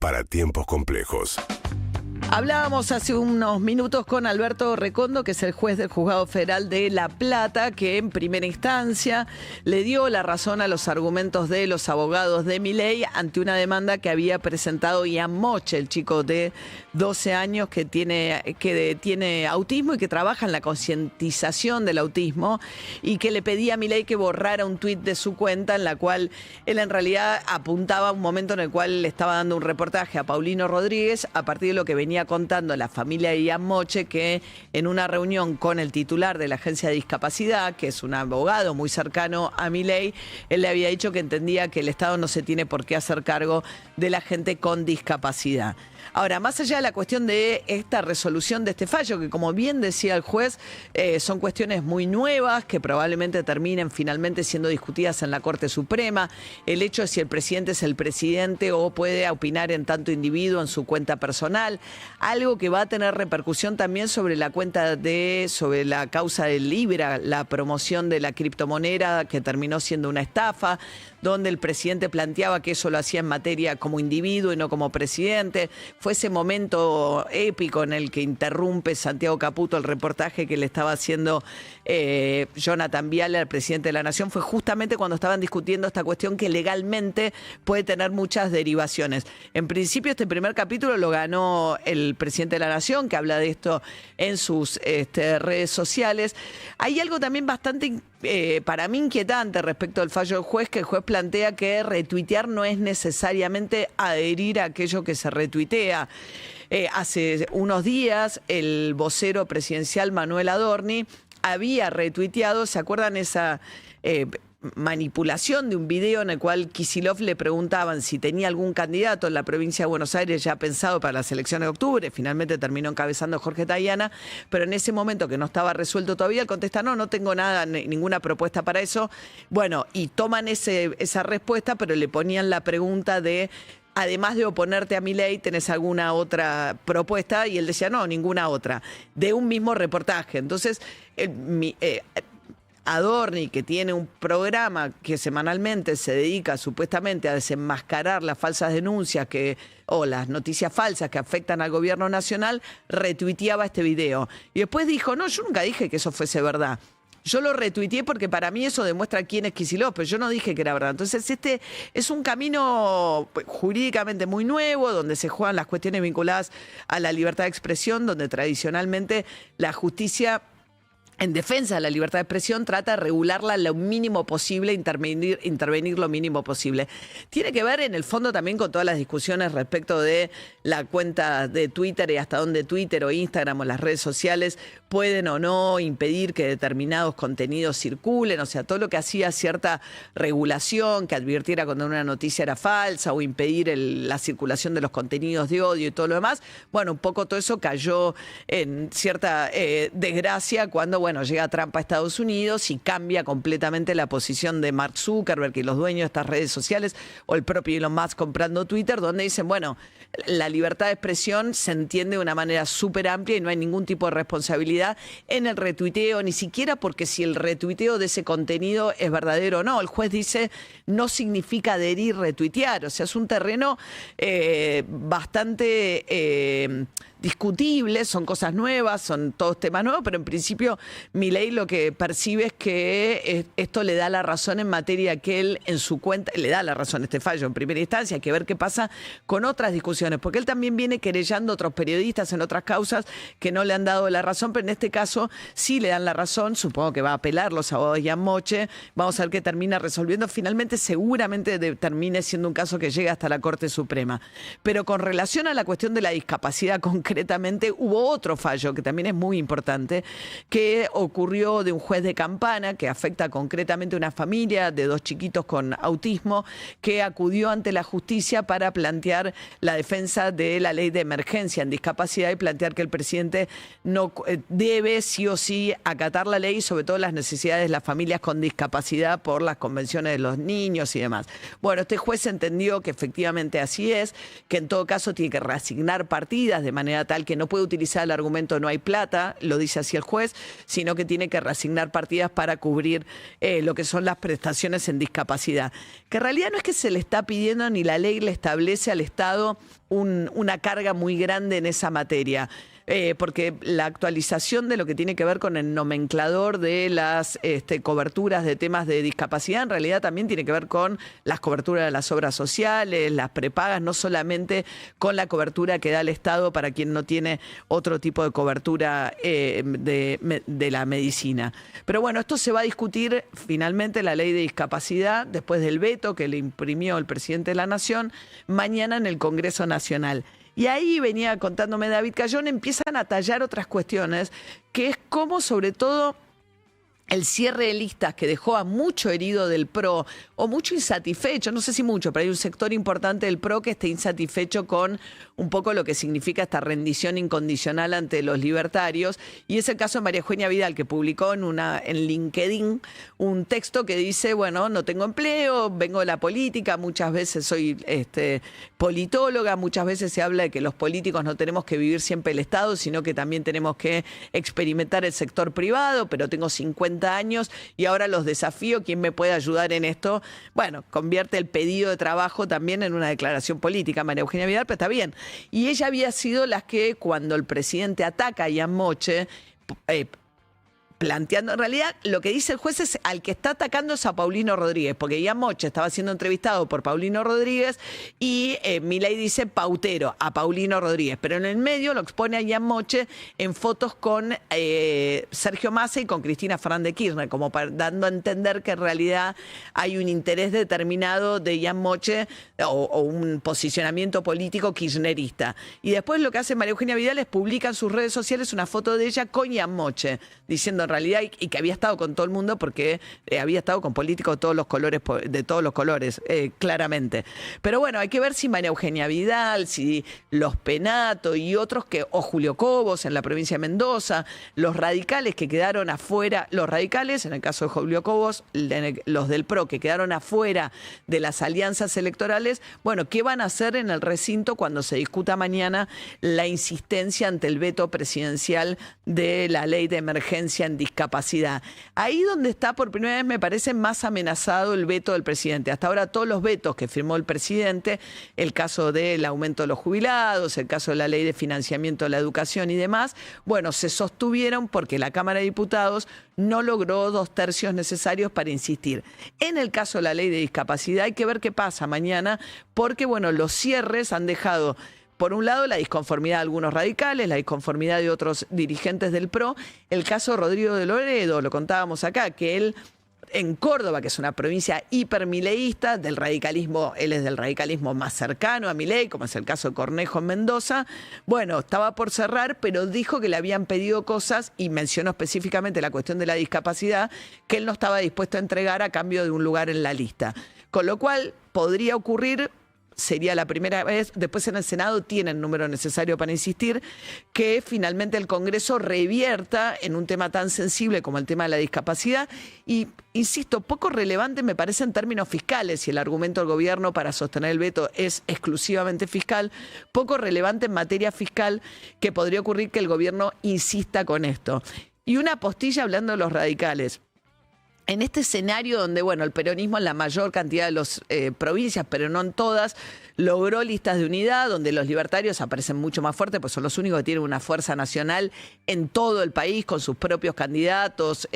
para tiempos complejos. Hablábamos hace unos minutos con Alberto Recondo, que es el juez del Juzgado Federal de La Plata, que en primera instancia le dio la razón a los argumentos de los abogados de Milei ante una demanda que había presentado Ian Moche, el chico de 12 años que tiene autismo y que trabaja en la concientización del autismo, y que le pedía a Milei que borrara un tuit de su cuenta en la cual él en realidad apuntaba a un momento en el cual le estaba dando un reportaje a Paulino Rodríguez a partir de lo que venía contando la familia de Ian Moche, que en una reunión con el titular de la Agencia de Discapacidad, que es un abogado muy cercano a Milei, él le había dicho que entendía que el Estado no se tiene por qué hacer cargo de la gente con discapacidad. Ahora, más allá de la cuestión de esta resolución de este fallo, que como bien decía el juez, son cuestiones muy nuevas que probablemente terminen finalmente siendo discutidas en la Corte Suprema, el hecho de si el presidente es el presidente o puede opinar en tanto individuo en su cuenta personal, algo que va a tener repercusión también sobre la sobre la causa de Libra, la promoción de la criptomoneda que terminó siendo una estafa, donde el presidente planteaba que eso lo hacía en materia como individuo y no como presidente. Fue ese momento épico en el que interrumpe Santiago Caputo el reportaje que le estaba haciendo Jonathan Viale al presidente de la Nación. Fue justamente cuando estaban discutiendo esta cuestión que legalmente puede tener muchas derivaciones. En principio, este primer capítulo lo ganó el presidente de la Nación, que habla de esto en sus redes sociales. Hay algo también bastante para mí inquietante respecto al fallo del juez, que el juez plantea que retuitear no es necesariamente adherir a aquello que se retuitea. Hace unos días el vocero presidencial Manuel Adorni había retuiteado, ¿se acuerdan esa manipulación de un video en el cual Kicillof le preguntaban si tenía algún candidato en la provincia de Buenos Aires ya pensado para las elecciones de octubre? Finalmente terminó encabezando Jorge Tayana, pero en ese momento que no estaba resuelto todavía, él contesta: no tengo nada, ninguna propuesta para eso. Bueno, y toman esa respuesta, pero le ponían la pregunta de: además de oponerte a Milei, ¿tenés alguna otra propuesta? Y él decía: no, ninguna otra, de un mismo reportaje. Entonces, Adorni, que tiene un programa que semanalmente se dedica supuestamente a desenmascarar las falsas denuncias o las noticias falsas que afectan al gobierno nacional, retuiteaba este video. Y después dijo: no, yo nunca dije que eso fuese verdad. Yo lo retuiteé porque para mí eso demuestra quién es Kicillof, pero yo no dije que era verdad. Entonces este es un camino jurídicamente muy nuevo, donde se juegan las cuestiones vinculadas a la libertad de expresión, donde tradicionalmente la justicia, en defensa de la libertad de expresión, trata de regularla lo mínimo posible, intervenir lo mínimo posible. Tiene que ver en el fondo también con todas las discusiones respecto de la cuenta de Twitter y hasta dónde Twitter o Instagram o las redes sociales pueden o no impedir que determinados contenidos circulen, o sea, todo lo que hacía cierta regulación, que advirtiera cuando una noticia era falsa o impedir la circulación de los contenidos de odio y todo lo demás. Bueno, un poco todo eso cayó en cierta desgracia cuando llega Trump a Estados Unidos y cambia completamente la posición de Mark Zuckerberg y los dueños de estas redes sociales, o el propio Elon Musk comprando Twitter, donde dicen: la libertad de expresión se entiende de una manera súper amplia y no hay ningún tipo de responsabilidad en el retuiteo, ni siquiera porque si el retuiteo de ese contenido es verdadero o no. El juez dice: no significa adherir, retuitear. O sea, es un terreno bastante discutible, son cosas nuevas, son todos temas nuevos, pero en principio Milei lo que percibe es que esto le da la razón en materia que él en su cuenta, le da la razón este fallo en primera instancia. Hay que ver qué pasa con otras discusiones, porque él también viene querellando a otros periodistas en otras causas que no le han dado la razón, pero en este caso sí le dan la razón. Supongo que va a apelar los abogados de Ian Moche, vamos a ver qué termina resolviendo. Finalmente seguramente termine siendo un caso que llegue hasta la Corte Suprema. Pero con relación a la cuestión de la discapacidad concretamente, hubo otro fallo que también es muy importante, que ocurrió de un juez de Campana, que afecta concretamente a una familia de 2 chiquitos con autismo, que acudió ante la justicia para plantear la defensa de la ley de emergencia en discapacidad y plantear que el presidente no debe sí o sí acatar la ley, sobre todo las necesidades de las familias con discapacidad por las convenciones de los niños y demás. Bueno, este juez entendió que efectivamente así es, que en todo caso tiene que reasignar partidas de manera tal que no puede utilizar el argumento no hay plata, lo dice así el juez, sino que tiene que reasignar partidas para cubrir lo que son las prestaciones en discapacidad. Que en realidad no es que se le está pidiendo ni la ley le establece al Estado una carga muy grande en esa materia. Porque la actualización de lo que tiene que ver con el nomenclador de las coberturas de temas de discapacidad, en realidad también tiene que ver con las coberturas de las obras sociales, las prepagas, no solamente con la cobertura que da el Estado para quien no tiene otro tipo de cobertura de la medicina. Pero bueno, esto se va a discutir finalmente, la ley de discapacidad, después del veto que le imprimió el presidente de la Nación, mañana en el Congreso Nacional. Y ahí venía contándome David Cayón, empiezan a tallar otras cuestiones, que es cómo sobre todo el cierre de listas que dejó a mucho herido del PRO, o mucho insatisfecho, no sé si mucho, pero hay un sector importante del PRO que está insatisfecho con un poco lo que significa esta rendición incondicional ante los libertarios, y es el caso de María Eugenia Vidal, que publicó en LinkedIn un texto que dice, bueno, no tengo empleo, vengo de la política, muchas veces soy politóloga, muchas veces se habla de que los políticos no tenemos que vivir siempre el Estado, sino que también tenemos que experimentar el sector privado, pero tengo 50 años y ahora los desafío, ¿quién me puede ayudar en esto? Bueno, convierte el pedido de trabajo también en una declaración política, María Eugenia Vidal, pero está bien. Y ella había sido la que, cuando el presidente ataca a Ian Moche, planteando, en realidad lo que dice el juez es al que está atacando es a Paulino Rodríguez, porque Ian Moche estaba siendo entrevistado por Paulino Rodríguez y Milei dice pautero a Paulino Rodríguez, pero en el medio lo expone a Ian Moche en fotos con Sergio Massa y con Cristina Fernández de Kirchner, como dando a entender que en realidad hay un interés determinado de Ian Moche o un posicionamiento político kirchnerista. Y después lo que hace María Eugenia Vidal es publica en sus redes sociales una foto de ella con Ian Moche, diciendo en realidad, y que había estado con todo el mundo porque había estado con políticos de todos los colores, claramente. Pero bueno, hay que ver si María Eugenia Vidal, si los Penato y otros o Julio Cobos en la provincia de Mendoza, los radicales que quedaron afuera, los radicales, en el caso de Julio Cobos, los del PRO que quedaron afuera de las alianzas electorales, bueno, ¿qué van a hacer en el recinto cuando se discuta mañana la insistencia ante el veto presidencial de la ley de emergencia en discapacidad? Ahí donde está por primera vez, me parece, más amenazado el veto del presidente. Hasta ahora todos los vetos que firmó el presidente, el caso del aumento de los jubilados, el caso de la ley de financiamiento de la educación y demás, bueno, se sostuvieron porque la Cámara de Diputados no logró 2/3 necesarios para insistir. En el caso de la ley de discapacidad hay que ver qué pasa mañana, porque bueno, los cierres han dejado, por un lado, la disconformidad de algunos radicales, la disconformidad de otros dirigentes del PRO. El caso de Rodrigo de Loredo, lo contábamos acá, que él en Córdoba, que es una provincia hipermileísta, del radicalismo, él es del radicalismo más cercano a Milei, como es el caso de Cornejo en Mendoza, bueno, estaba por cerrar, pero dijo que le habían pedido cosas y mencionó específicamente la cuestión de la discapacidad, que él no estaba dispuesto a entregar a cambio de un lugar en la lista. Con lo cual, podría ocurrir, sería la primera vez, después en el Senado tienen el número necesario para insistir, que finalmente el Congreso revierta en un tema tan sensible como el tema de la discapacidad. Y, insisto, poco relevante me parece en términos fiscales, si el argumento del gobierno para sostener el veto es exclusivamente fiscal, poco relevante en materia fiscal que podría ocurrir que el gobierno insista con esto. Y una postilla hablando de los radicales. En este escenario donde, bueno, el peronismo en la mayor cantidad de las provincias, pero no en todas, logró listas de unidad, donde los libertarios aparecen mucho más fuertes, pues son los únicos que tienen una fuerza nacional en todo el país, con sus propios candidatos,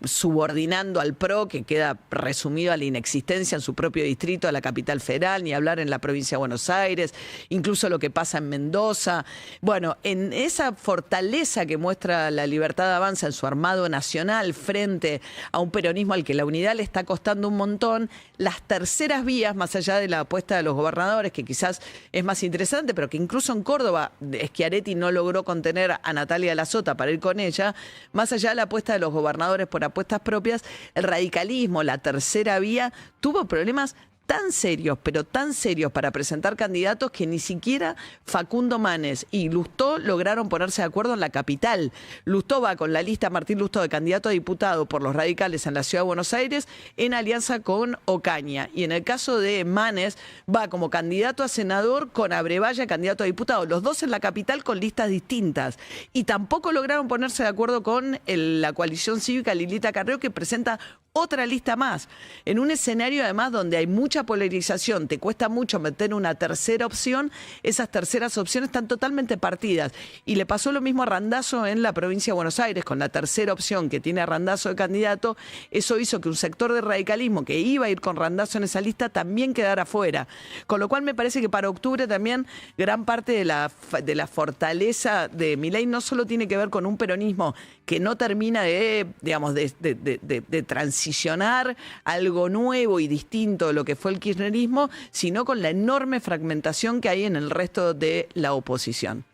subordinando al PRO, que queda resumido a la inexistencia en su propio distrito, a la capital federal, ni hablar en la provincia de Buenos Aires, incluso lo que pasa en Mendoza. Bueno, en esa fortaleza que muestra la Libertad Avanza en su armado nacional frente a un peronismo al que la unidad le está costando un montón, las terceras vías, más allá de la apuesta de los gobernadores, que quizás es más interesante, pero que incluso en Córdoba Schiaretti no logró contener a Natalia Lazzota para ir con ella, más allá de la apuesta de los gobernadores por apuestas propias, el radicalismo, la tercera vía, tuvo problemas tan serios, pero tan serios para presentar candidatos que ni siquiera Facundo Manes y Lustó lograron ponerse de acuerdo en la capital. Lustó va con la lista Martín Lustó de candidato a diputado por los radicales en la Ciudad de Buenos Aires en alianza con Ocaña. Y en el caso de Manes va como candidato a senador con Abrevaya, candidato a diputado. Los dos en la capital con listas distintas. Y tampoco lograron ponerse de acuerdo con la coalición cívica Lilita Carrió, que presenta otra lista más. En un escenario además donde hay mucha polarización, te cuesta mucho meter una tercera opción, esas terceras opciones están totalmente partidas. Y le pasó lo mismo a Randazzo en la provincia de Buenos Aires, con la tercera opción que tiene a Randazzo de candidato. Eso hizo que un sector de radicalismo que iba a ir con Randazzo en esa lista también quedara fuera. Con lo cual me parece que para octubre también gran parte de la fortaleza de Milei no solo tiene que ver con un peronismo que no termina de, digamos, de transicionar algo nuevo y distinto de lo que fue el kirchnerismo, sino con la enorme fragmentación que hay en el resto de la oposición.